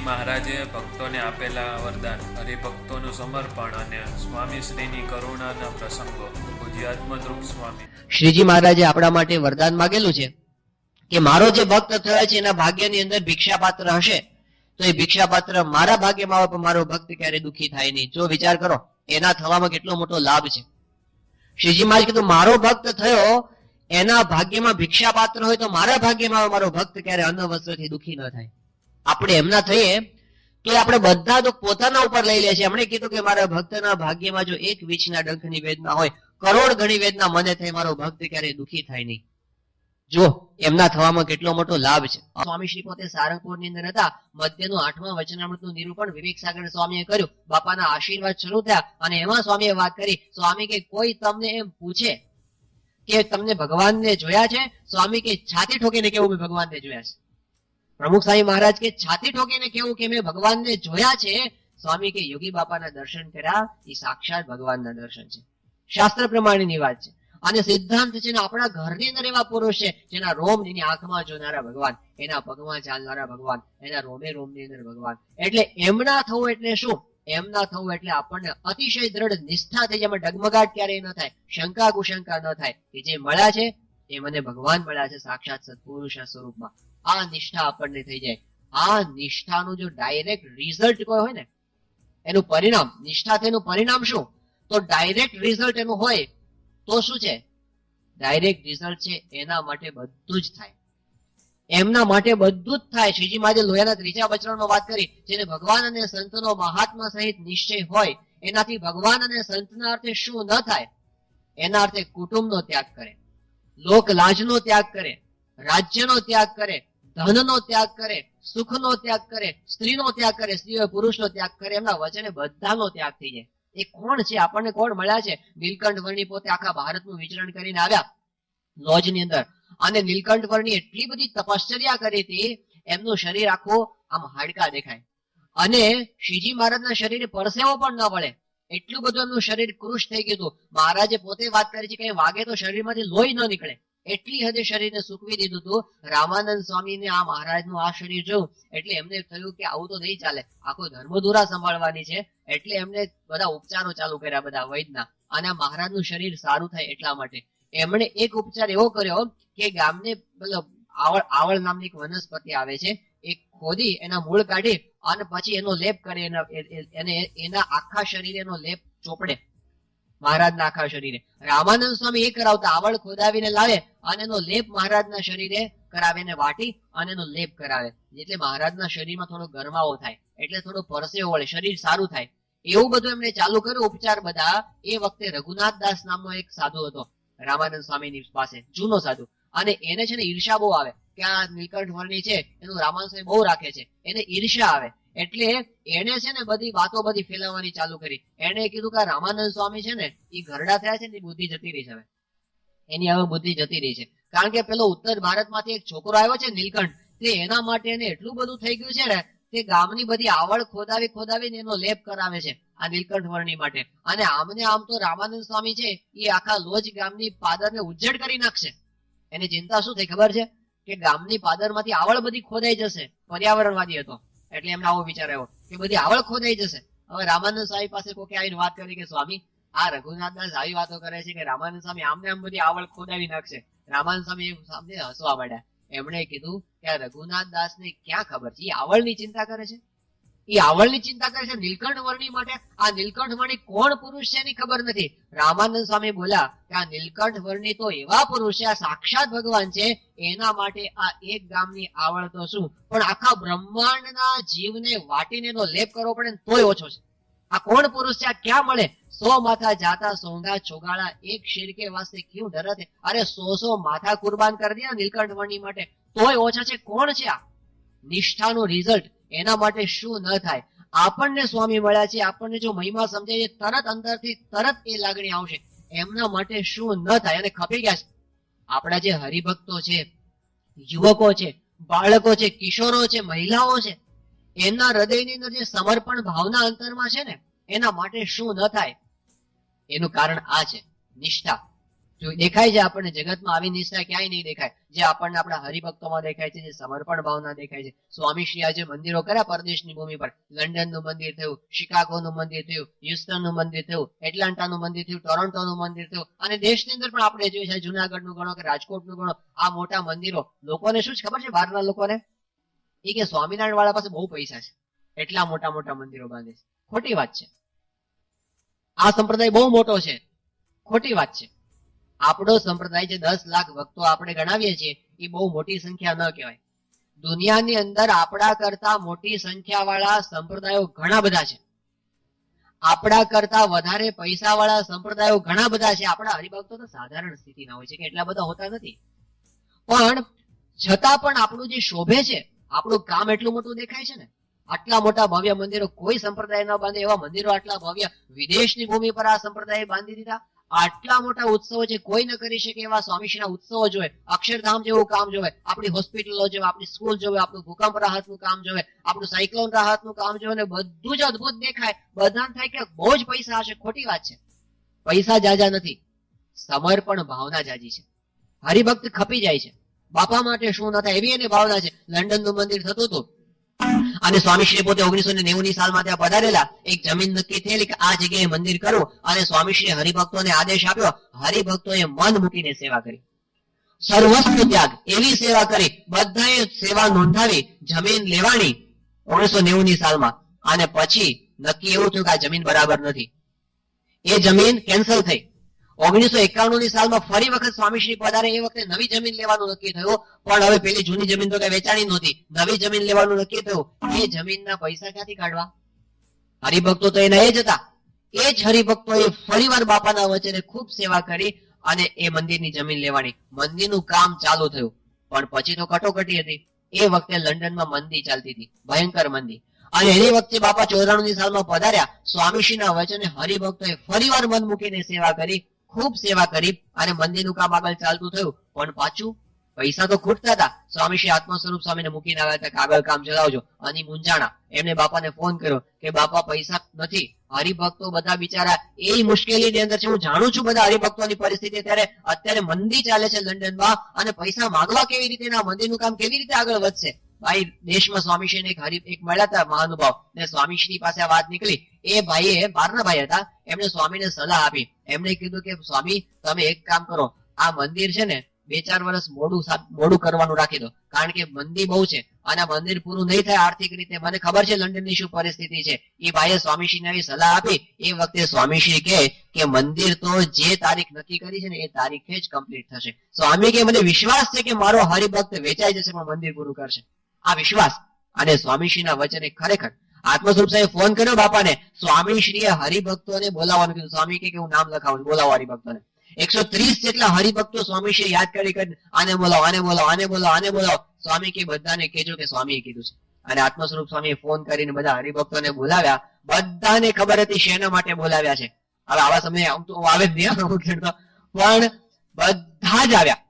શ્રીજી મહારાજે ભક્તોને આપેલા વરદાન, હરિભક્તોનું સમર્પણ અને સ્વામી શ્રીની કરુણાના પ્રસંગો. પૂજ્ય આત્મદ્રુપ સ્વામી. શ્રીજી મહારાજે આપણા માટે વરદાન માંગેલું છે કે મારો જે ભક્ત થયો છે એના ભાગ્યની અંદર ભિક્ષાપાત્ર હશે તો એ ભિક્ષાપાત્ર મારા ભાગ્યમાં આવે પણ મારો ભક્ત ક્યારે દુઃખી થાય નહીં. જો વિચાર કરો એના થવામાં કેટલો મોટો લાભ છે. શ્રીજી મહારાજ કીધું મારો ભક્ત થયો એના ભાગ્યમાં ભિક્ષાપાત્ર હોય તો મારા ભાગ્યમાં આવે મારો ભક્ત ક્યારે અન્ન વસ્ત્રથી દુઃખી ન થાય. આપણે એમના થઈએ તો આપણે બધા તો પોતાના ઉપર લઈ લે છે. એમણે કીધું કે મારા ભક્તના ભાગ્યમાં જો એક વીછના ડંખની વેદના હોય, કરોડ ઘણી વેદના મને થાય, મારો ભક્ત ક્યારે દુઃખી થાય નહીં. જો એમના થવામાં કેટલો મોટો લાભ છે. સ્વામી શ્રી પોતે સારંગપુરની અંદર હતા. મધ્યનું 8મા વચનામૃતનું નિરૂપણ વિવેક સાગર સ્વામીએ કર્યું. બાપાના આશીર્વાદ શરૂ થયા અને એમાં સ્વામીએ વાત કરી, સ્વામી કે કોઈ તમને એમ પૂછે કે તમને ભગવાનને જોયા છે? સ્વામી કે છાતી ઠોકીને કેવું મેં ભગવાનને જોયા છે. પ્રમુખ સ્વામી મહારાજ કે છાતી ઠોકીને કેવું કે મેં ભગવાનને જોયા છે? સ્વામી કે યોગી બાપાના દર્શન કર્યા એ સાક્ષાત ભગવાનના દર્શન છે. શાસ્ત્ર પ્રમાણેની વાત છે અને સિદ્ધાંત છે. આપણા ઘરની અંદર એવા પુરુષ છે જેના રોમ એની આંખમાં જોનારા ભગવાન, એના પગમાં ચાલનારા ભગવાન, એના રોમે રોમની અંદર ભગવાન. એટલે એમના થવું એટલે શું? એમના થવું એટલે આપણને અતિશય દ્રઢ નિષ્ઠા થઈ જાય, ડગમગાટ ક્યારેય ન થાય, શંકા કુશંકા ન થાય કે જે મળ્યા છે એ મને ભગવાન મળ્યા છે સાક્ષાત સત્પુરુષના સ્વરૂપમાં. આ નિષ્ઠા આપણને થઈ જાય. આ નિષ્ઠાનું જો ડાયરેક્ટ રિઝલ્ટ કોઈ હોય ને, એનું પરિણામ, નિષ્ઠા તેનું પરિણામ શું? તો ડાયરેક્ટ રિઝલ્ટ એનું હોય તો શું છે? ડાયરેક્ટ રિઝલ્ટ છે એના માટે બધું જ થાય, એમના માટે બધું જ થાય. શ્રીજી મહારાજે લોયાના 3જા વચનામાં વાત કરી, જેને ભગવાન અને સંતનો મહાત્મા સહિત નિશ્ચય હોય એનાથી ભગવાન અને સંતના અર્થે શું ન થાય? એના અર્થે કુટુંબનો ત્યાગ કરે, લોક લાજનો ત્યાગ કરે, રાજ્યનો ત્યાગ કરે, ધનનો ત્યાગ કરે, સુખનો ત્યાગ કરે, સ્ત્રીનો ત્યાગ કરે, સ્ત્રીઓ પુરુષનો ત્યાગ કરે, એમના વચને બધાનો ત્યાગ થઈ જાય. એ કોણ છે? આપણને કોણ મળ્યા છે? નીલકંઠ વર્ણી પોતે આખા ભારતનું વિચરણ કરીને આવ્યા લોજની અંદર અને નીલકંઠ વર્ણી એટલી બધી તપશ્ચર્યા કરી હતી, એમનું શરીર આખું આમ હાડકા દેખાય અને શ્રીજી મહારાજના શરીરે પરસેવો પણ ન વળે, એટલું બધું એમનું શરીર કૃશ થઈ ગયું હતું. મહારાજે પોતે વાત કરી છે કે વાગે તો શરીરમાંથી લોહી ન નીકળે, એટલી હદે શરીરને સૂકવી દીધું હતું. રામાનંદ સ્વામીને આ મહારાજનું આ શરીર જોયું એટલે એમને થયું કે આવું તો નહીં ચાલે, આખો ધર્મધુરા સંભાળવાની છે. એટલે એમને બધા ઉપચારો ચાલુ કર્યા, બધા વૈદના, અને મહારાજનું શરીર સારું થાય એટલા માટે એમણે એક ઉપચાર એવો કર્યો કે ગામને આવળ નામની એક વનસ્પતિ આવે છે, એ ખોદી એના મૂળ કાઢી અને પછી એનો લેપ કરે, એના આખા શરીરે એનો લેપ ચોપડે મહારાજના આખા શરીરે. રામાનંદ સ્વામી એ કરાવતા, આવળ ખોદાવીને લાવે અને એનો લેપ મહારાજના શરીરે કરાવે, એને વાટી અને એનો લેપ કરાવે, એટલે મહારાજના શરીરમાં થોડો ગરમાવો થાય, એટલે થોડો પરસેવો વળે, શરીર સારું થાય. એવું બધું એમણે ચાલુ કર્યું ઉપચાર બધા. એ વખતે રઘુનાથ દાસ નામનો એક સાધુ હતો રામાનંદ સ્વામીની પાસે, જૂનો સાધુ, અને એને છે ને ઈર્ષા બહુ આવે કે આ નીલકંઠ વર્ણી છે એનું રામાનંદ સ્વામી બહુ રાખે છે, એને ઈર્ષા આવે. એટલે એને છે ને બધી વાતો બધી ફેલાવવાની ચાલુ કરી. એને કીધું કે રામાનંદ સ્વામી છે ને એ ઘરડા થયા છે ને એ બુદ્ધિ જતી રહી છે, હવે એની હવે બુદ્ધિ જતી રહી છે. કારણ કે પેલો ઉત્તર ભારતમાંથી એક છોકરો આવ્યો છે નીલકંઠ, તે એના માટે એને એટલું બધું થઈ ગયું છે ને, તે ગામની બધી આવળ ખોદાવીને એનો લેપ કરાવે છે આ નીલકંઠ વર્ણી માટે. અને આમને આમ તો રામાનંદ સ્વામી છે એ આખા લોજ ગામની પાદરને ઉજ્જડ કરી નાખશે. એની ચિંતા શું થઈ ખબર છે? કે ગામની પાદરમાંથી આવળ બધી ખોદાઈ જશે. પર્યાવરણવાદી હતો એટલે એમને આવો વિચાર આવ્યો કે બધી આવળ ખોદાઈ જશે. હવે રામાનંદ સ્વામી પાસે કોઈ આવીને વાત કરી કે સ્વામી આ રઘુનાથ દાસ આવી વાતો કરે છે કે રામાનંદ સ્વામી આમને આમ બધી આવળ ખોદાવી નાખશે. રામાનંદ સ્વામી સામે હસવા માંડ્યા. એમણે કીધું કે આ રઘુનાથ દાસ ને ક્યાં ખબર છે, એ આવળની ચિંતા કરે છે, એ આવળની ચિંતા કરે છે નીલકંઠ વર્ણી માટે. આ નીલકંઠ વર્ણી કોણ પુરુષ છે એની ખબર નથી. રામાનંદ સ્વામી બોલ્યા કે આ નીલકંઠ વર્ણી તો એવા પુરુષ છે, આ સાક્ષાત ભગવાન છે, એના માટે આ એક ગામની આવળ તો શું પણ આખા બ્રહ્માંડના જીવને વાટીને એનો લેપ કરવો પડે તોય ઓછો છે. આ કોણ પુરુષ છે? આ ક્યાં મળે? 100 માથા જાતા સોંગા ચોગાળા, એક શિરકે વાસ્તે ક્યું ડરતે. અરે 100 માથા કુરબાન કરી દિયા નીલકંઠ વર્ણી માટે તોય ઓછા છે. કોણ છે આ? નિષ્ઠાનું રિઝલ્ટ. એના માટે શું ન થાય? આપણને સ્વામી મળ્યા છે, આપણને જો મહિમા સમજાય તરત અંદરથી તરત એ લાગણી આવશે. એમના માટે શું ન થાય? અને ખપી ગયા છે આપણા જે હરિભક્તો છે, યુવકો છે, બાળકો છે, કિશોરો છે, મહિલાઓ છે, એમના હૃદયની અંદર જે સમર્પણ ભાવના અંતરમાં છે ને, એના માટે શું ન થાય? એનું કારણ આ છે નિષ્ઠા. જો દેખાય છે આપણને જગતમાં આવી નિષ્ઠા ક્યાંય નહીં દેખાય જે આપણને આપણા હરિભક્તોમાં દેખાય છે, જે સમર્પણ ભાવના દેખાય છે. સ્વામી શ્રી આજે મંદિરો કર્યા પરદેશની ભૂમિ પર. લંડનનું મંદિર થયું, શિકાગોનું મંદિર થયું, હ્યુસ્ટનનું મંદિર થયું, એટલાન્ટાનું મંદિર થયું, ટોરોન્ટોનું મંદિર થયું, અને દેશની અંદર પણ આપણે જોઈએ છે જુનાગઢનું ગણો કે રાજકોટનું ગણો, આ મોટા મંદિરો. લોકોને શું છે ખબર છે, બહારના લોકોને એ કે સ્વામિનારાયણ વાળા પાસે બહુ પૈસા છે એટલા મોટા મોટા મંદિરો બાંધે છે. ખોટી વાત છે. આ સંપ્રદાય બહુ મોટો છે, ખોટી વાત છે. આપણો સંપ્રદાય જે 10 લાખ ભક્તો આપણે ગણાવીએ છીએ એ બહુ મોટી સંખ્યા ન કહેવાય. દુનિયાની અંદર આપણા કરતા મોટી સંખ્યા વાળા સંપ્રદાયો ઘણા બધા છે. આપણા કરતા વધારે પૈસા વાળા સંપ્રદાયો ઘણા બધા છે. આપણા હરિભક્તો તો સાધારણ સ્થિતિના હોય છે કે એટલા બધા હોતા નથી, પણ છતાં પણ આપણું જે શોભે છે, આપણું કામ એટલું મોટું દેખાય છે ને. આટલા મોટા ભવ્ય મંદિરો કોઈ સંપ્રદાય ન બાંધે એવા મંદિરો આટલા ભવ્ય વિદેશની ભૂમિ પર આ સંપ્રદાય બાંધી દીધા. આટલા મોટા ઉત્સવો છે કોઈ ન કરી શકે એવા સ્વામીશ્રીના ઉત્સવો જોવે, અક્ષરધામ જેવું કામ જોવે, આપણી હોસ્પિટલો જોવે, આપણી સ્કૂલ જોવે, આપણું ભૂકંપ રાહતનું કામ જોવે, આપણું સાયક્લોન રાહતનું કામ જોવે, ને બધું જ અદભુત દેખાય. બધાને થાય કે બહુ જ પૈસા હશે. ખોટી વાત છે. પૈસા જાજા નથી, સમર્પણ ભાવના જાજી છે. હરિભક્ત ખપી જાય છે. બાપા માટે શું ન થાય એવી એની ભાવના છે. લંડનનું મંદિર થતું હતું અને સ્વામીશ્રી પોતે 1990 સાલમાં ત્યાં પધારેલા. એક જમીન નક્કી થયેલી કે આ જગ્યાએ મંદિર કરવું, અને સ્વામીશ્રીએ હરિભક્તોને આદેશ આપ્યો. હરિભક્તોએ મન મૂકીને સેવા કરી, સર્વસ્વ ત્યાગ, એવી સેવા કરી. બધાએ સેવા નોંધાવી, જમીન લેવાની 1990 સાલમાં. અને પછી નક્કી એવું થયું કે આ જમીન બરાબર નથી, એ જમીન કેન્સલ થઈ. 1991 સાલમાં ફરી વખત સ્વામીશ્રી પધારે, એ વખતે નવી જમીન લેવાનું નક્કી થયું. પણ હવે પેલી જૂની જમીન તો કઈ વેચાણી નહોતી, નવી જમીન લેવાનું નક્કી થયું. એ જમીનના પૈસા ક્યાંથી કાઢવા? હરિભક્તો તો એના એ જ હતા. એ જ હરિભક્તોએ ફરીવાર બાપાના વચને ખૂબ સેવા કરી અને એ મંદિરની જમીન લેવાની. મંદિરનું કામ ચાલુ થયું, પણ પછી તો કટોકટી હતી. એ વખતે લંડનમાં મંદી ચાલતી હતી, ભયંકર મંદી. અને એની વખતે બાપા 94 સાલમાં પધાર્યા. સ્વામીશ્રીના વચને હરિભક્તોએ ફરીવાર મન મૂકીને સેવા કરી, ખૂબ સેવા કરી, અને મંદિરનું કામ આગળ ચાલતું થયું. પણ પાછું પૈસા તો ખૂટતા હતા. સ્વામીશ્રી આત્મ સ્વરૂપ સ્વામીને મૂકીને આવ્યા હતા કે આગળ કામ ચલાવજો. અને મૂંઝાણા. એમને બાપાને ફોન કર્યો કે બાપા પૈસા નથી. હરિભક્તો બધા બિચારા એ મુશ્કેલીની અંદર છે. હું જાણું છું બધા હરિભક્તોની પરિસ્થિતિ. અત્યારે મંદી ચાલે છે લંડનમાં, અને પૈસા માંગવા કેવી રીતે, ના મંદિરનું કામ કેવી રીતે આગળ વધશે? ભાઈ દેશમાં સ્વામીશ્રીને એક મળ્યા હતા મહાનુભાવ, ને સ્વામીશ્રી પાસે આ વાત નીકળી. એ ભાઈએ, બહારના ભાઈ હતા, એમને સ્વામીને સલાહ આપી. એમણે કીધું કે સ્વામી તમે એક કામ કરો, આ મંદિર છે ને 2-4 વર્ષ મોડું કરવાનું રાખી દો, કારણ કે મંદી બહુ છે અને મંદિર પૂરું નહીં થાય આર્થિક રીતે. મને ખબર છે લંડનની શું પરિસ્થિતિ છે. એ ભાઈએ સ્વામીશ્રીને આવી સલાહ આપી. એ વખતે સ્વામીશ્રી કહે કે મંદિર તો જે તારીખ નક્કી કરી છે ને એ તારીખે જ કમ્પ્લીટ થશે. સ્વામી કે મને વિશ્વાસ છે કે મારો હરિભક્ત વેચાઈ જશે પણ મંદિર પૂરું કરશે. આ વિશ્વાસ. અને સ્વામીશ્રીના વચને ખરેખર આત્મસ્વરૂપ સાહેબ ફોન કર્યો બાપાને. સ્વામીશ્રીએ હરિભક્તોને બોલાવવાનું કીધું. સ્વામી કે હું નામ લખાવું, બોલાવો હરિભક્તોને. 130 જેટલા હરિભક્તો સ્વામીશ્રીએ યાદ કરી આને બોલાવો, આને બોલાવો, આને બોલાવો, આને બોલાવો. સ્વામી કે બધાને કહેજો કે સ્વામીએ કીધું છે. અને આત્મસ્વરૂપ સ્વામીએ ફોન કરીને બધા હરિભક્તોને બોલાવ્યા. બધાને ખબર હતી શેના માટે બોલાવ્યા છે. હવે આવા સમયે આમ તો આવે જ નહીં, પણ બધા જ આવ્યા.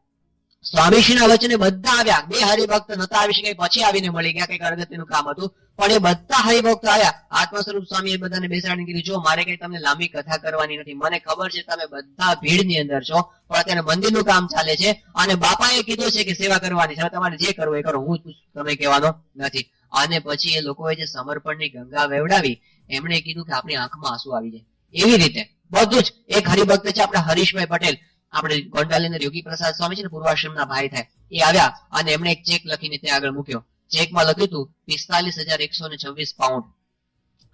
સ્વામીશ્રીના વચને બધા આવ્યા. 2 હરિભક્ત નતા આવી શકે, પછી આવીને મળી ગયા, કઈક અગત્યનું કામ હતું. પણ એ બધા હરિભક્તો આવ્યા. આત્મસ્વરૂપ સ્વામીએ બધાને બેસાડીને કીધું, જો મારે કઈ તમને લાંબી કથા કરવાની નથી. મને ખબર છે તમે બધા ભીડની અંદર છો, પણ અત્યારે મંદિરનું કામ ચાલે છે અને બાપાએ કીધું છે કે સેવા કરવાની છે. તમારે જે કરવું એ કરો, હું તમે કહેવાનો નથી. અને પછી એ લોકોએ જે સમર્પણની ગંગા વેવડાવી, એમણે કીધું કે આપણી આંખમાં આંસુ આવી જાય. એવી રીતે બધું જ. એક હરિભક્ત છે આપણા હરીશભાઈ પટેલ, આપણે ગોંડલની અંદર યોગી પ્રસાદ સ્વામી છે ને, પૂર્વાશ્રમના ભાઈ થાય, એ આવ્યા અને એમણે એક ચેક લખીને ત્યાં આગળ મૂક્યો. ચેકમાં લખ્યું હતું 45,126 પાઉન્ડ.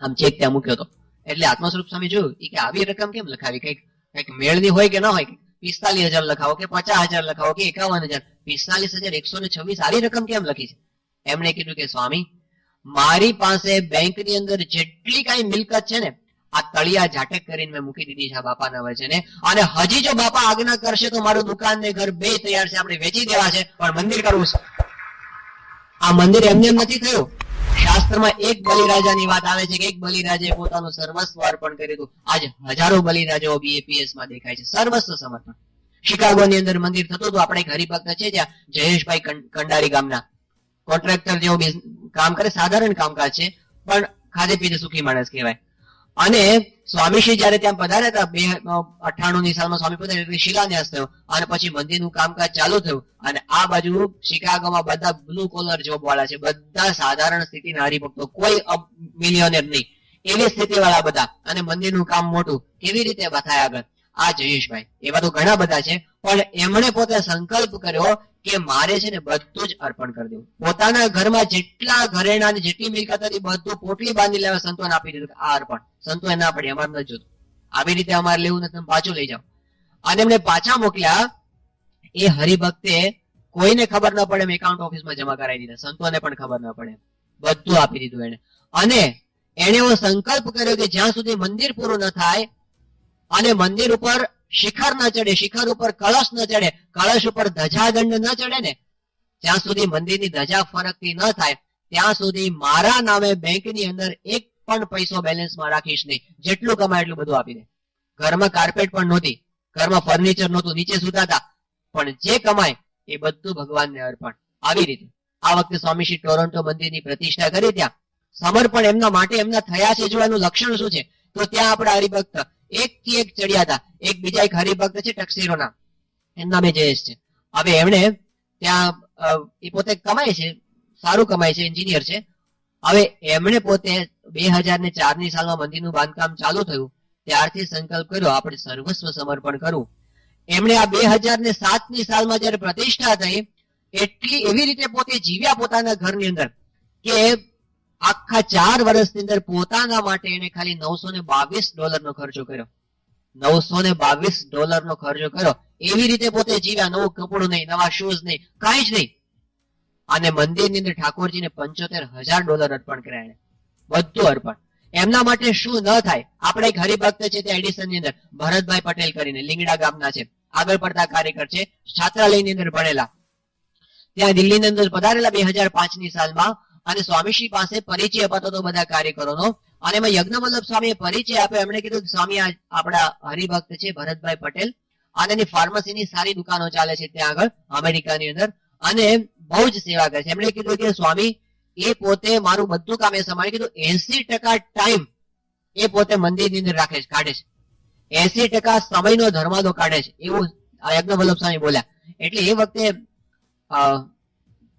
આમ ચેક ત્યાં મૂક્યો હતો. એટલે આત્મસ્વરૂપ સ્વામી જોયું કે આવી રકમ કેમ લખાવી, કઈક મેળની હોય કે ના હોય. 45,000 લખાવો કે 50,000 લખાવો કે 51,000, 45,126 સારી રકમ કેમ લખી છે? એમણે કીધું કે સ્વામી મારી પાસે બેંકની અંદર જેટલી કઈ મિલકત છે ને, આ તળિયા ઝાટક કરીને મેં મૂકી દીધી છે બાપાના વચને. અને હજી જો બાપા આજ્ઞા કરશે તો મારું દુકાન ને ઘર બે તૈયાર છે, આપણે વેચી દેવા છે, પણ મંદિર કરવું છે. આ મંદિર એમને એમ નથી થયું. શાસ્ત્રમાં એક બલિરાજાની વાત આવે છે કે એક બલિરાજે પોતાનું સર્વસ્વ અર્પણ કર્યું હતું. આજે હજારો બલિરાજાઓ BAPS માં દેખાય છે, સર્વસ્વ સમર્પણ. શિકાગોની અંદર મંદિર થતું હતું. આપણે એક હરિભક્ત છે ત્યાં જયેશભાઈ કંડારી ગામના, કોન્ટ્રાક્ટર જેવો કામ કરે, સાધારણ કામકાજ છે, પણ ખાધે પીધે સુખી માણસ કહેવાય. અને સ્વામીશ્રી જયારે ત્યાં પધાર્યા હતા 298 સાલમાં સ્વામી પધાર્યા એટલે શિલાન્યાસ થયો અને પછી મંદિરનું કામકાજ ચાલુ થયું. અને આ બાજુ શિકાગોમાં બધા બ્લુ કોલર જોબ વાળા છે, બધા સાધારણ સ્થિતિના હરિભક્તો, કોઈ મિલિયનેર નહીં, એવી સ્થિતિ વાળા બધા, અને મંદિરનું કામ મોટું. કેવી રીતે થાય આગળ? આ જયેશભાઈ એવા તો ઘણા બધા છે, પણ એમણે પોતે સંકલ્પ કર્યો કે મારે છે ને બધું જ અર્પણ કરી દેવું. પોતાના ઘરમાં જેટલા ઘરેણા ને જેટલી મિલકત હતી બધું પોટલી બાંધી લેવા સંતોને આપી દીધું કે આ અર્પણ. સંતોએ ના પડી, અમારે નથી જોતું, આવી રીતે અમારે લેવું નથી, તમે પાછું લઈ જાઓ. અને એમને પાછા મોકલ્યા. એ હરિભક્તે કોઈને ખબર ન પડે એમ એકાઉન્ટ ઓફિસમાં જમા કરાવી દીધા, સંતોને પણ ખબર ન પડે, બધું આપી દીધું એને. અને એને એવો સંકલ્પ કર્યો કે જ્યાં સુધી મંદિર પૂરું ન થાય અને મંદિર ઉપર શિખર ન ચડે, શિખર ઉપર કળશ ન ચડે, કળશ ઉપર ધજાદંડ ન ચડે ને, જ્યાં સુધી મંદિરની ધજા ફરકતી ન થાય ત્યાં સુધી મારા નામે બેંકની અંદર એક પણ પૈસો બેલેન્સમાં રાખીશ નહીં. જેટલું કમાય એટલું બધું આપી દે. ઘરમાં કાર્પેટ પણ નહોતી, ઘરમાં ફર્નિચર નહોતું, નીચે સુતા હતા, પણ જે કમાય એ બધું ભગવાનને અર્પણ. આવી રીતે આ વખતે સ્વામીશ્રી ટોરોન્ટો મંદિરની પ્રતિષ્ઠા કરી. ત્યાં સમર્પણ એમના માટે એમના થયા છે. જો એનું લક્ષણ શું છે તો ત્યાં આપણા હરિભક્ત એક થી એક ચડ્યા હતા. એક બીજા એક હરિભક્ત છે ટક્સીરોના, એમના નામે જયેશ છે. હવે એમણે ત્યાં એ પોતે કમાય છે, સારું કમાય છે, એન્જિનિયર છે. હવે એમણે પોતે 2004ની સાલમાં મંદિરનું બાંધકામ ચાલુ થયું ત્યારથી સંકલ્પ કર્યો આપણે સર્વસ્વ સમર્પણ કરવું. એમણે આ 2007ની સાલમાં જયારે પ્રતિષ્ઠા થઈ એટલી એવી રીતે પોતે જીવ્યા પોતાના ઘરની અંદર કે આખા 4 વર્ષની અંદર પોતાના માટે એને ખાલી $922 ખર્ચો કર્યો. $922 ખર્ચો કર્યો. એવી રીતે પોતે જીવ્યા. નવું કપડું નહીં, નવા શૂઝ નહીં, કાંઈ જ નહીં. અને મંદિરની અંદર ઠાકોરજીને $75,000 અર્પણ કર્યા. એને બધું અર્પણ. એમના માટે શું ન થાય. આપણે એક હરિભક્ત છે ત્યાં એડિસનની અંદર ભરતભાઈ પટેલ કરીને લીંગડા ગામના છે, આગળ પડતા કાર્યકર છે, છાત્રાલયની અંદર ભણેલા, ત્યાં દિલ્હીની અંદર પધારેલા 2005ની સાલમાં. અને સ્વામીશ્રી પાસે પરિચય અપાતો હતો બધા કાર્યકરોનો. અને એમાં યજ્ઞવલ્લભ સ્વામીએ પરિચય આપ્યો. એમણે કીધું કે સ્વામી આપણા હરિભક્ત છે ભરતભાઈ પટેલ, અને એની ફાર્મસીની સારી દુકાનો ચાલે છે ત્યાં આગળ અમેરિકાની અંદર, અને બહુ જ સેવા કરે છે. એમણે કીધું કે સ્વામી એ પોતે મારું બધું કામ એ સંભાળી. કીધું 80% ટાઈમ એ પોતે મંદિરની અંદર રાખે છે, કાઢે છે. 80% સમયનો ધર્માદો કાઢે છે, એવું યજ્ઞવલ્લભ સ્વામી બોલ્યા. એટલે એ વખતે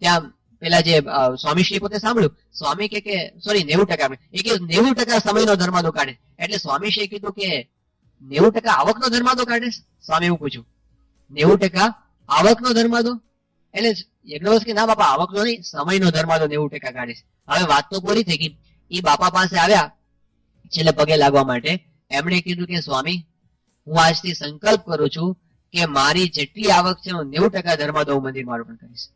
ત્યાં પેલા જે સ્વામીશ્રી પોતે સાંભળ્યું. સ્વામી કે સોરી 90% એ કે 90% સમયનો ધર્માદો કાઢે. એટલે સ્વામીશ્રીએ કીધું કે 90% આવકનો ધર્માદો કાઢે? સ્વામી એવું પૂછ્યું, 90% આવકનો ધર્માદો? એટલે યજ્ઞવલ્લભ કે ના બાપા, આવકનો નહીં, સમયનો ધર્માદો 90% કાઢે છે. હવે વાત તો પૂરી થઈ ગઈ. એ બાપા પાસે આવ્યા છેલ્લે પગે લાગવા માટે. એમણે કીધું કે સ્વામી હું આજથી સંકલ્પ કરું છું કે મારી જેટલી આવક છે હું 90% ધર્માદો હું મંદિર મારું પણ કરીશ.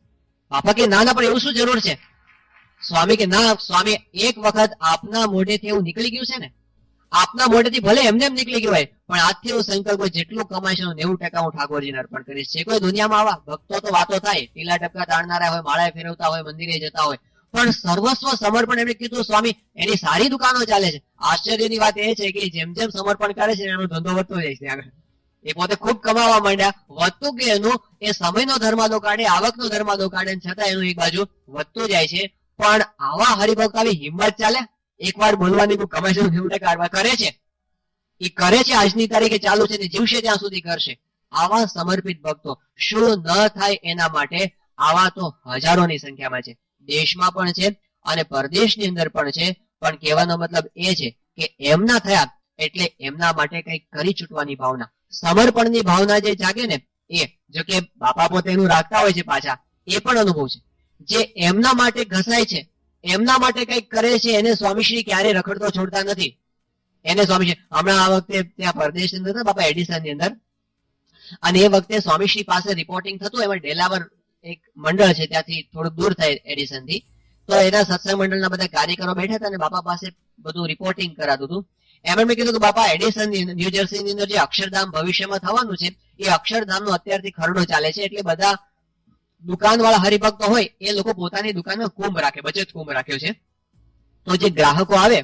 બાપા કે ના ના, પણ એવું શું જરૂર છે? સ્વામી કે ના સ્વામી, એક વખત આપના મોઢેથી એવું નીકળી ગયું છે ને, આપના મોઢેથી ભલે એમને એમ નીકળી ગયું હોય, પણ આજથી એવું સંકલ્પ જેટલું કમાય છે 90% હું ઠાકોરજીને અર્પણ કરીશ. છે કોઈ દુનિયામાં આવા ભક્તો તો વાતો થાય, ટીલા ટપકા તાણનારા હોય, માળાએ ફેરવતા હોય, મંદિરે જતા હોય, પણ સર્વસ્વ સમર્પણ. એમણે કીધું સ્વામી એની સારી દુકાનો ચાલે છે. આશ્ચર્યની વાત એ છે કે જેમ જેમ સમર્પણ કરે છે એનો ધંધો વધતો જાય છે આગળ. એ પોતે ખૂબ કમાવા માંડ્યા. વધતું કે એનું એ સમયનો ધર્માદો કાઢે, આવકનો ધર્માદો કાઢે, છતાં એનું એક બાજુ વધતું જાય છે. પણ આવા હરિભક્ત આવી હિંમત ચાલે? એકવાર બોલવાની તું કમાય છે 90% કરે છે, એ કરે છે. આજની તારીખે ચાલુ છે, જીવશે ત્યાં સુધી કરશે. આવા સમર્પિત ભક્તો શું ન થાય એના માટે આવા તો હજારોની સંખ્યામાં છે, દેશમાં પણ છે અને પરદેશની અંદર પણ છે. પણ કહેવાનો મતલબ એ છે કે એમના થયા એટલે એમના માટે કંઈક કરી છૂટવાની ભાવના, સમર્પણની ભાવના જે જાગે ને એ, જો કે બાપા પોતે એનું રાખતા હોય છે પાછા, એ પણ અનુભવ છે. જે એમના માટે ઘસાય છે, એમના માટે કંઈક કરે છે, એને સ્વામીશ્રી ક્યારે રખડતો છોડતા નથી. એને સ્વામીશ્રી હમણાં આ વખતે ત્યાં પરદેશની અંદર બાપા એડિસનની અંદર, અને એ વખતે સ્વામીશ્રી પાસે રિપોર્ટિંગ થતું. એમાં ડેલાવર એક મંડળ છે, ત્યાંથી થોડુંક દૂર થાય એડિસન થી. તો એના સત્સંગ મંડળના બધા કાર્યકરો બેઠા હતા અને બાપા પાસે બધું રિપોર્ટિંગ કરાતું હતું. એમણે મેં કીધું કે બાપા એડિસનની ન્યૂ જર્સીની અંદર જે અક્ષરધામ ભવિષ્યમાં થવાનું છે એ અક્ષરધામનો અત્યારથી ખરડો ચાલે છે. એટલે બધા દુકાનવાળા હરિભક્તો હોય એ લોકો પોતાની દુકાનમાં કુંભ રાખે, બચત કુંભ રાખ્યો છે. તો જે ગ્રાહકો આવે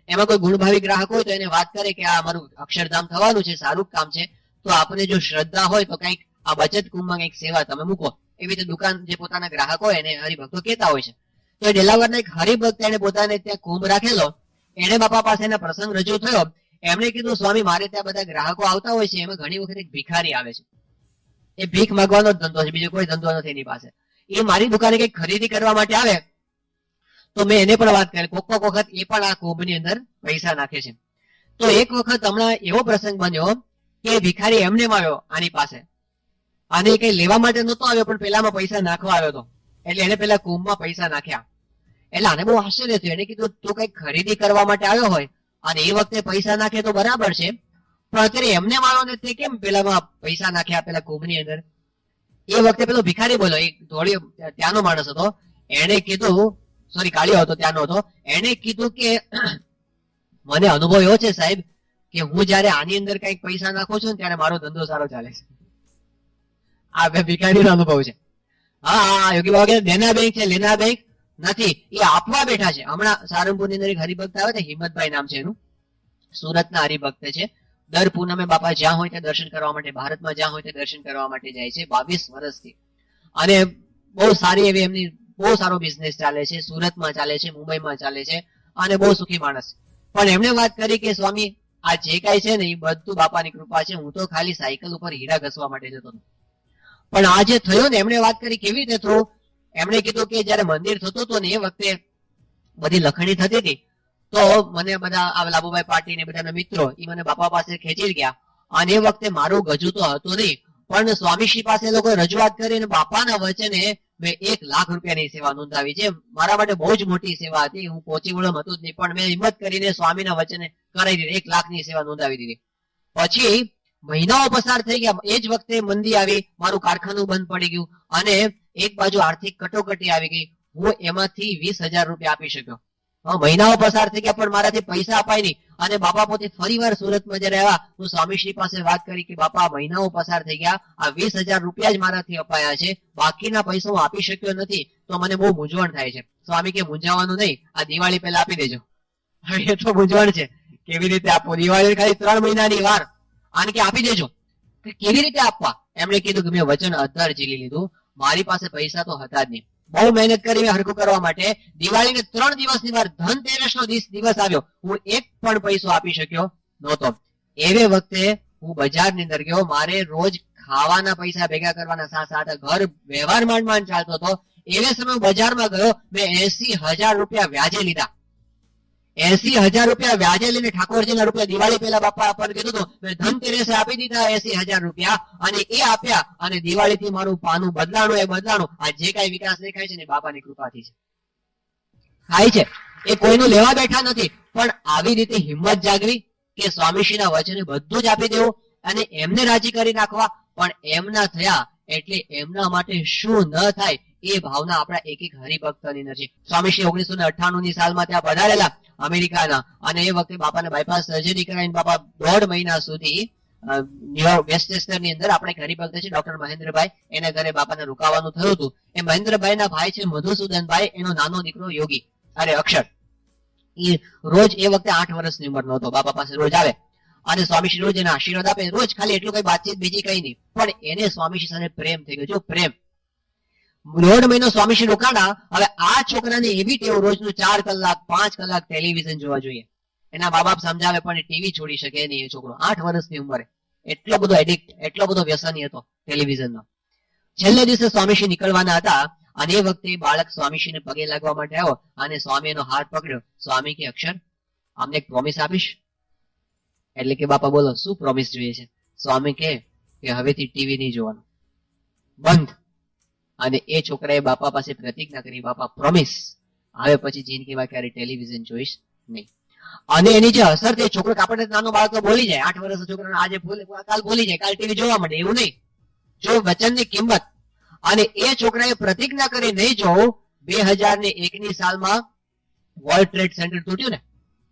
એમાં કોઈ ગુણભાવી ગ્રાહક હોય તો એને વાત કરે કે આ અમારું અક્ષરધામ થવાનું છે, સારું કામ છે, તો આપને જો શ્રદ્ધા હોય તો કંઈક આ બચત કુંભમાં કંઈક સેવા તમે મૂકો. એવી રીતે દુકાન જે પોતાના ગ્રાહકો હોય એને હરિભક્તો કહેતા હોય છે. તો એ ડેલાવરના એક હરિભક્ત એને પોતાને ત્યાં કુંભ રાખેલો. એને બાપા પાસે એના પ્રસંગ રજૂ થયો. એમણે કીધું સ્વામી મારે ત્યાં બધા ગ્રાહકો આવતા હોય છે, એમાં ઘણી વખત એક ભિખારી આવે છે, એ ભીખ માંગવાનો જ ધંધો છે, બીજો કોઈ ધંધો નથી એની પાસે. એ મારી દુકાને કઈક ખરીદી કરવા માટે આવે તો મેં એને પણ વાત કરી, કોક વખત એ પણ આ કુંભની અંદર પૈસા નાખે છે. તો એક વખત હમણાં એવો પ્રસંગ બન્યો કે ભિખારી એમને આવ્યો આની પાસે, આને કઈ લેવા માટે નતો આવ્યો પણ પેલામાં પૈસા નાખવા આવ્યો હતો, એટલે એને પેલા કુંભમાં પૈસા નાખ્યા. એટલે આને બહુ આશ્ચર્ય થયું. એને કીધું તું કઈક ખરીદી કરવા માટે આવ્યો હોય અને એ વખતે પૈસા નાખે તો બરાબર છે, પણ અત્યારે એમને મારો ને તે કેમ પેલામાં પૈસા નાખ્યા પેલા કુંભની અંદર? એ વખતે પેલો ભિખારી બોલો, એક ધોળી ત્યાંનો માણસ હતો, એને કીધું, સોરી કાળિયો હતો ત્યાંનો હતો, એને કીધું કે મને અનુભવ એવો છે સાહેબ કે હું જયારે આની અંદર કઈક પૈસા નાખું છું ને ત્યારે મારો ધંધો સારો ચાલે છે. આ બે ભિખારીનો અનુભવ છે. હા હા, યોગી બાબા કે દેના બેંક છે લેના બેંક નથી, એ આપવા બેઠા છે. હમણાં સારંગપુરની અંદર એક હરિભક્ત આવે છે, હિંમતભાઈ નામ છે એનું, સુરતના હરિભક્ત છે. દર પૂનમે બાપા જ્યાં હોય ત્યાં દર્શન કરવા માટે, ભારતમાં જ્યાં હોય ત્યાં દર્શન કરવા માટે જાય છે 22 વર્ષથી. અને બહુ સારી એવી એમની બહુ સારો બિઝનેસ ચાલે છે, સુરતમાં ચાલે છે, મુંબઈમાં ચાલે છે, અને બહુ સુખી માણસ. પણ એમણે વાત કરી કે સ્વામી આ જે કાંઈ છે ને એ બધું બાપાની કૃપા છે, હું તો ખાલી સાયકલ ઉપર હીરા ઘસવા માટે જતો હતો. પણ આ જે થયું ને, એમણે વાત કરી કેવી રીતે થયું. એમણે કીધું કે જયારે મંદિર થતું હતું ને એ વખતે બધી લખણી થતી હતી, તો મને બધા આ લાભુભાઈ પાટીલ ને બધાના મિત્રો એ મને બાપા પાસે ખેંચી ગયા, અને એ વખતે મારું ગજુ તો હતું નહીં, પણ સ્વામીશ્રી પાસે લોકો રજૂઆત કરીને બાપાના વચને મેં 1 લાખ રૂપિયાની સેવા નોંધાવી છે. મારા માટે બહુ જ મોટી સેવા હતી, હું પહોંચી વળમ હતું જ નહીં, પણ મેં હિંમત કરીને સ્વામીના વચને કરાવી દીધી, 1 લાખની સેવા નોંધાવી દીધી. પછી મહિનાઓ પસાર થઈ ગયા, એ જ વખતે મંદી આવી, મારું કારખાનું બંધ પડી ગયું, અને એક બાજુ આર્થિક કટોકટી આવી ગઈ. હું એમાંથી 20,000 રૂપિયા આપી શક્યો. મહિનાઓ પસાર થઈ ગયા પણ મારાથી પૈસા અપાય નહીં. અને બાપા પોતે ફરી વાર સુરતમાં જયારે આવ્યા, હું સ્વામીશ્રી પાસે વાત કરી કે બાપા મહિનાઓ પસાર થઈ ગયા, આ 20,000 રૂપિયા જ મારાથી અપાયા છે, બાકીના પૈસા હું આપી શક્યો નથી, તો મને બહુ મૂંઝવણ થાય છે. સ્વામી કે મૂંઝાવાનું નહીં, આ દિવાળી પહેલા આપી દેજો. હવે એ તો મૂંઝવણ છે, કેવી રીતે આપો? દિવાળી ખાલી 3 મહિનાની વાર, આને કે આપી દેજો. કેવી રીતે આપવા? એમણે કીધું કે મેં વચન અધ્ધર ઝીલી લીધું, મારી પાસે પૈસા તો હતા જ નહીં. બહુ મહેનત કરી હરખું કરવા માટે. દિવાળીને 3 દિવસની વાર, ધનતેરસનો દિવસ આવ્યો, હું એક પણ પૈસો આપી શક્યો નહોતો. એવે વખતે હું બજારની અંદર ગયો, મારે રોજ ખાવાના પૈસા ભેગા કરવાના સાથે ઘર વ્યવહાર માંડ ચાલતો હતો. એવે સમય બજારમાં ગયો, મેં 80,000 રૂપિયા વ્યાજે લીધા. 80,000 રૂપિયા વ્યાજે લઈને ઠાકોરજીના રૂપિયા દિવાળી પહેલા બાપા આપણને કીધું હતું, મેં ધનતેરસે આપી દીધા 80,000 રૂપિયા, અને એ આપ્યા, અને દિવાળીથી મારું પાનું બદલાણું એ બદલાણું. આ જે કઈ વિકાસ દેખાય છે ને બાપાની કૃપાથી છે, થાય છે. એ કોઈનું લેવા બેઠા નથી, પણ આવી રીતે હિંમત જાગવી કે સ્વામીશ્રીના વચને બધું જ આપી દેવું અને એમને રાજી કરી નાખવા. પણ એમના થયા એટલે એમના માટે શું ન થાય એ ભાવના આપણા એક એક હરિભક્તની નથી. સ્વામીશ્રી 1998ની સાલમાં ત્યાં પધારેલા અમેરિકાના, અને એ વખતે બાપાને બાયપાસ સર્જરી કરાવીને બાપા 1.5 મહિના સુધી વેસ્ટચેસ્ટરની અંદર આપણે એક હરિભક્ત છે ડોક્ટર મહેન્દ્રભાઈ, એના ઘરે બાપાને રોકાવાનું થયું હતું. એ મહેન્દ્રભાઈના ભાઈ છે મધુસૂદનભાઈ, એનો નાનો દીકરો યોગી, અરે અક્ષર. એ રોજ એ વખતે 8 વર્ષની ઉંમરનો હતો, બાપા પાસે રોજ આવે અને સ્વામીશ્રી રોજ એને આશીર્વાદ આપે, રોજ ખાલી એટલું કઈ વાતચીત બીજી કઈ નહીં, પણ એને સ્વામીશ્રી સાથે પ્રેમ થઈ ગયો. જો પ્રેમ, 1.5 મહિનો સ્વામીશ્રી રોકાણા. હવે આ છોકરાને એવી ટેવ રોજનું 4 કલાક 5 કલાક ટેલિવિઝન જોવા જોઈએ. એના મા બાપ સમજાવે પણ ટીવી છોડી શકે નહીં. એ છોકરો 8 વર્ષની ઉંમરે એટલો બધો એડિક્ટ, એટલો બધો વ્યસની હતો ટેલિવિઝનનો. છેલ્લે દિવસે સ્વામીશ્રી નીકળવાના હતા, અને એ વખતે બાળક સ્વામીશ્રીને પગે લાગવા માટે આવ્યો, અને સ્વામી એનો હાથ પકડ્યો. સ્વામી કે અક્ષર, અમને એક પ્રોમિસ આપીશ? એટલે કે બાપા બોલો શું પ્રોમિસ જોઈએ છે? સ્વામી કે હવેથી ટીવી નહીં જોવાનું, બંધ. અને એ છોકરાએ બાપા પાસે પ્રતિજ્ઞા કરી, બાપા પ્રોમિસ, હવે પછી જિંદગીમાં ક્યારે ટેલિવિઝન જોઈશ નહીં. અને એની જે અસર તે છોકરો, આપણે નાનો બાળક બોલી જાય, 8 વર્ષનો છોકરો આજે કાલ બોલી જાય, કાલ ટીવી જોવા માટે, એવું નહીં. જો વચનની કિંમત. અને એ છોકરાએ પ્રતિજ્ઞા કરી નહીં જોવું. 2001ની સાલમાં વર્લ્ડ ટ્રેડ સેન્ટર તૂટ્યું ને,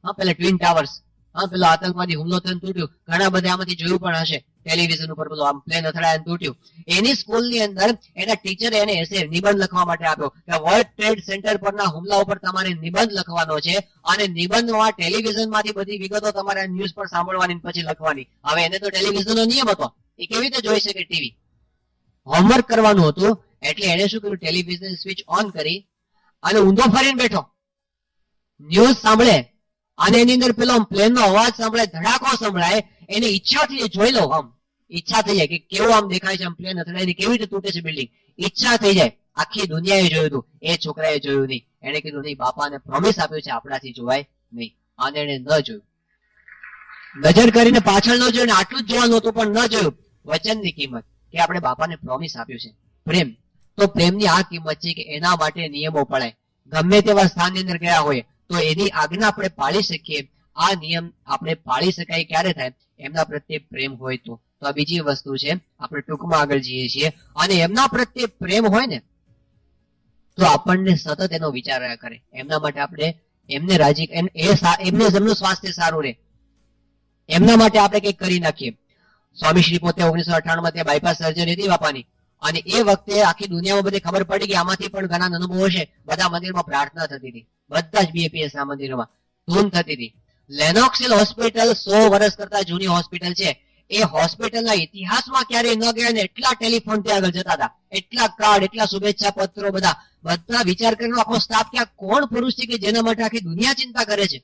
હા પેલા ટ્વિન ટાવર્સ, હા પેલો આતંકવાદી હુમલો થઈને તૂટ્યું, ઘણા બધા આમાંથી જોયું પણ હશે ટેલિવિઝન ઉપર, પેલું આમ પ્લેન અથડાઈને તૂટ્યું. એની સ્કૂલની અંદર એના ટીચરે એને એસે નિબંધ લખવા માટે આપ્યો કે વર્લ્ડ ટ્રેડ સેન્ટર પરના હુમલા ઉપર તમારે નિબંધ લખવાનો છે, અને નિબંધમાં ટેલિવિઝનમાંથી બધી વિગતો તમારે ન્યૂઝ પર સાંભળવાની પછી લખવાની. હવે એને તો ટેલિવિઝનનો નિયમ હતો, એ કેવી રીતે જોઈ શકે ટીવી? હોમવર્ક કરવાનું હતું. એટલે એને શું કર્યું, ટેલિવિઝન સ્વિચ ઓન કરી અને ઊંધો ફરીને બેઠો, ન્યૂઝ સાંભળે અને એની અંદર પેલો પ્લેન નો અવાજ સંભળાય, ધડાકો સંભળાય, એને ઈચ્છા થઈ જાય, જોઈ લો, આમ ઈચ્છા થઈ જાય કે કેવું આમ દેખાય છે, આમ પ્લેન અથડાઈને કેવી રીતે તૂટે છે બિલ્ડિંગ, ઈચ્છા થઈ જાય. આખી દુનિયાએ જોયું હતું, એ છોકરાએ જોયું નહીં. એને કીધું નહીં, બાપાને પ્રોમિસ આપ્યું છે આપણાથી જોવાય નહીં. અને એને ન જોયું, નજર કરીને પાછળ ન જોયું, આટલું જ જોવાનું હતું પણ ન જોયું. વચનની કિંમત કે આપણે બાપાને પ્રોમિસ આપ્યું છે. પ્રેમ, તો પ્રેમની આ કિંમત છે કે એના માટે નિયમો પડાય. ગમે તેવા સ્થાનની અંદર ગયા હોય તો એની આજ્ઞા આપણે પાળી શકીએ. આ નિયમ આપણે પાળી શકાય ક્યારે થાય? એમના પ્રત્યે પ્રેમ હોય તો. તો આ બીજી વસ્તુ છે. આપણે ટૂંકમાં આગળ જઈએ છીએ. અને એમના પ્રત્યે પ્રેમ હોય ને તો આપણને સતત એનો વિચાર રહ્યા કરે. એમના માટે આપણે એમને રાજી, એમનું સ્વાસ્થ્ય સારું રહે, એમના માટે આપણે કંઈક કરી નાખીએ. સ્વામીશ્રી પોતે 1998 માં ત્યાં બાયપાસ સર્જરી હતી બાપાની, અને એ વખતે આખી દુનિયામાં બધી ખબર પડી કે આમાંથી પણ ઘણા અનુભવો છે. બધા મંદિરમાં પ્રાર્થના થતી હતી, બધા જ BAPS ના મંદિરોમાં ધૂન થતી હતી. લેનોક્સ હોસ્પિટલ 100 વર્ષ કરતા જૂની હોસ્પિટલ છે. એ હોસ્પિટલના ઇતિહાસમાં ક્યારેય ન ગયા ને એટલા ટેલિફોન ત્યાં આગળ જતા હતા, એટલા કાર્ડ, એટલા શુભેચ્છા પત્રો, બધા વિચાર કરીને આખો સ્ટાફ કે આ કોણ પુરુષ છે કે જેના માટે આખી દુનિયા ચિંતા કરે છે,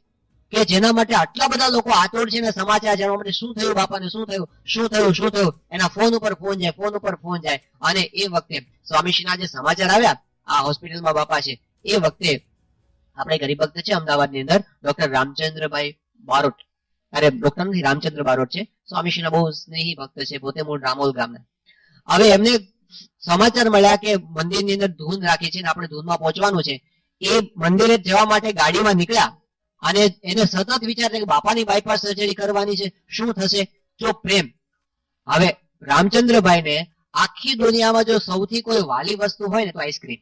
કે જેના માટે આટલા બધા લોકો આતુર છે ને સમાચાર જાણવા માટે શું થયું બાપાને, શું થયું, શું થયું, શું થયું. એના ફોન ઉપર ફોન જાય, ફોન ઉપર ફોન જાય. અને એ વખતે સ્વામીશ્રીના જે સમાચાર આવ્યા આ હોસ્પિટલમાં બાપા છે, એ વખતે આપણે ગરીબ ભક્ત છે અમદાવાદની અંદર ડોક્ટર રામચંદ્રભાઈ બારોટ, અરે ડોક્ટર નથી, રામચંદ્ર બારોટ છે, સ્વામીશ્રીના બહુ સ્નેહી ભક્ત છે, પોતે મૂળ રામોલ ગામના. હવે એમને સમાચાર મળ્યા કે મંદિરની અંદર ધૂન રાખી છે ને આપણે ધૂનમાં પહોંચવાનું છે. એ મંદિરે જવા માટે ગાડીમાં નીકળ્યા અને એને સતત વિચાર કે બાપાની બાયપાસ સર્જરી કરવાની છે, શું થશે? જો પ્રેમ. હવે રામચંદ્રભાઈને આખી દુનિયામાં જો સૌથી કોઈ વાલી વસ્તુ હોય ને તો આઈસ્ક્રીમ.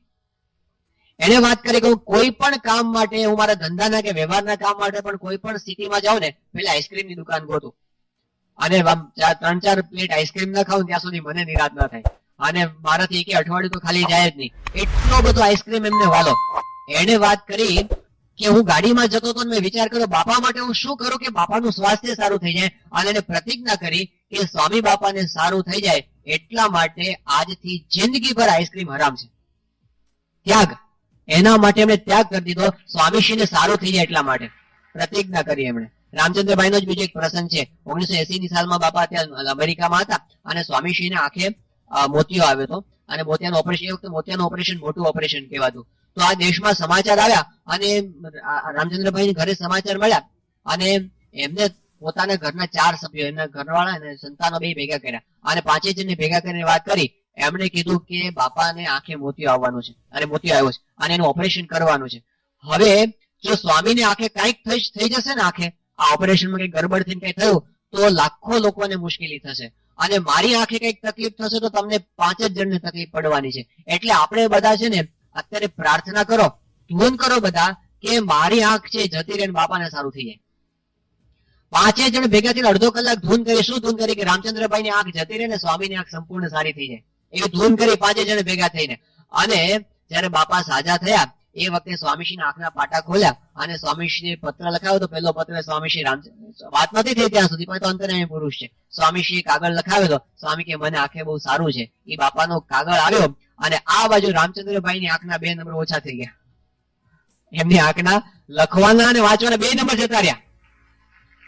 એને વાત કરી કે હું કોઈ પણ કામ માટે, હું મારા ધંધાના કે વ્યવહારના કામ માટે પણ કોઈ પણ સિટીમાં જાઉં ને પેલા આઈસ્ક્રીમની દુકાન ગોતું, અને 3-4 પ્લેટ આઈસ્ક્રીમ ના ખાઉં ત્યાં સુધી મને નિરાશ ના થાય. અને મારાથી એક અઠવાડિયું તો ખાલી જાય જ નહીં, એટલો બધો આઈસ્ક્રીમ એમને વાલો. એને વાત કરી કે હું ગાડીમાં જતો હતો, મેં વિચાર કર્યો બાપા માટે હું શું કરું કે બાપાનું સ્વાસ્થ્ય સારું થઈ જાય. અને એને પ્રતિજ્ઞા કરી કે સ્વામી બાપાને સારું થઈ જાય એટલા માટે આજથી જિંદગીભર આઈસ્ક્રીમ હરામ છે. ત્યાગ, એના માટે એમણે ત્યાગ કરી દીધો, સ્વામીશ્રીને સારું થઈ જાય એટલા માટે પ્રતિજ્ઞા કરી એમણે. રામચંદ્રભાઈનો જ બીજો એક પ્રસંગ છે. 1980 ની સાલમાં બાપા ત્યાં અમેરિકામાં હતા અને સ્વામીશ્રીને આંખે મોતિયો આવ્યો હતો, અને મોતિયાનું ઓપરેશન, એ વખતે મોતિયાનું ઓપરેશન મોટું ઓપરેશન કહેવાતું. તો આ દેશમાં સમાચાર આવ્યા અને રામચંદ્રભાઈ ઘરે સમાચાર મળ્યા અને એમને પોતાના ઘરના 4 સભ્યો, એમના ઘરવાળા અને સંતાનો 2 ભેગા કર્યા અને 5 જણને ભેગા કરીને વાત કરી. એમણે કીધું કે બાપાને આંખે મોતિયો આવવાનું છે, અને મોતિયો આવ્યો છે અને એનું ઓપરેશન કરવાનું છે. હવે જો સ્વામીને આંખે કંઈક થઈ જશે ને, આંખે આ ઓપરેશનમાં કંઈક ગડબડ થઈને કંઈ થયું તો લાખો લોકોને મુશ્કેલી થશે, અને મારી આંખે કંઈક તકલીફ થશે તો તમને 5 જ જણને તકલીફ પડવાની છે. એટલે આપણે બધા છે ને અત્યારે પ્રાર્થના કરો, ધૂન કરો બધા કે મારી આંખ છે જતી રહે, બાપાને સારું થઈ જાય. 5 જણ ભેગા થઈને અડધો કલાક ધૂન કરી. શું ધૂન કરી? કે રામચંદ્રભાઈની આંખ જતી રહે ને સ્વામીની આંખ સંપૂર્ણ સારી થઈ જાય. એવી ધૂન કરી 5 જણ ભેગા થઈને. અને જયારે બાપા સાજા થયા એ વખતે સ્વામીશ્રીના આંખના પાટા ખોલ્યા અને સ્વામીશ્રીએ પત્ર લખાવ્યો. તો પહેલો પત્ર સ્વામીશ્રી વાત નથી થઈ ત્યાં સુધી, પણ તો અંતર્યામી પુરુષ છે. સ્વામીશ્રીએ કાગળ લખાવ્યો હતો. સ્વામી કે મને આંખે બહુ સારું છે. એ બાપાનો કાગળ આવ્યો અને આ બાજુ રામચંદ્રભાઈની આંખના 2 નંબર ઓછા થઈ ગયા. એમની આંખના લખવાના અને વાંચવાના 2 નંબર જતા રહ્યા.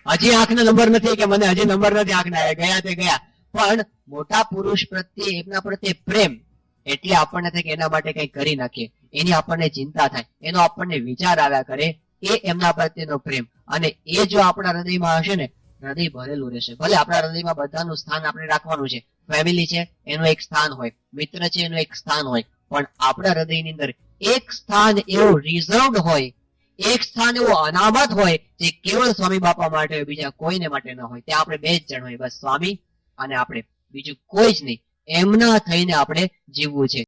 હજી આંખના નંબર નથી કે મને હજી નંબર નથી આંખના, ગયા તે ગયા. પણ મોટા પુરુષ પ્રત્યે, એમના પ્રત્યે પ્રેમ એટલે આપણને થાય કે એના માટે કંઈ કરી નાખીએ, એની આપણને ચિંતા થાય, એનો આપણને વિચાર આવ્યા કરે. એ એમના પ્રત્યેનો પ્રેમ. અને એ જો આપણા હૃદયમાં હશે ને, હૃદય ભરેલું રહેશે. ભલે આપણા હૃદયમાં બધાનું સ્થાન આપણે રાખવાનું છે. ફેમિલી છે એનું એક સ્થાન હોય, મિત્ર છે એનું એક સ્થાન હોય, પણ આપણા હૃદયની અંદર એક સ્થાન એવું રિઝર્વડ હોય, એક સ્થાન એવું અનામત હોય જે કેવળ સ્વામી બાપા માટે હોય, બીજા કોઈને માટે ન હોય. ત્યાં આપણે 2 જ જણ હોય, બસ સ્વામી અને આપણે, બીજું કોઈ જ નહીં. એમના થઈને આપણે જીવવું છે.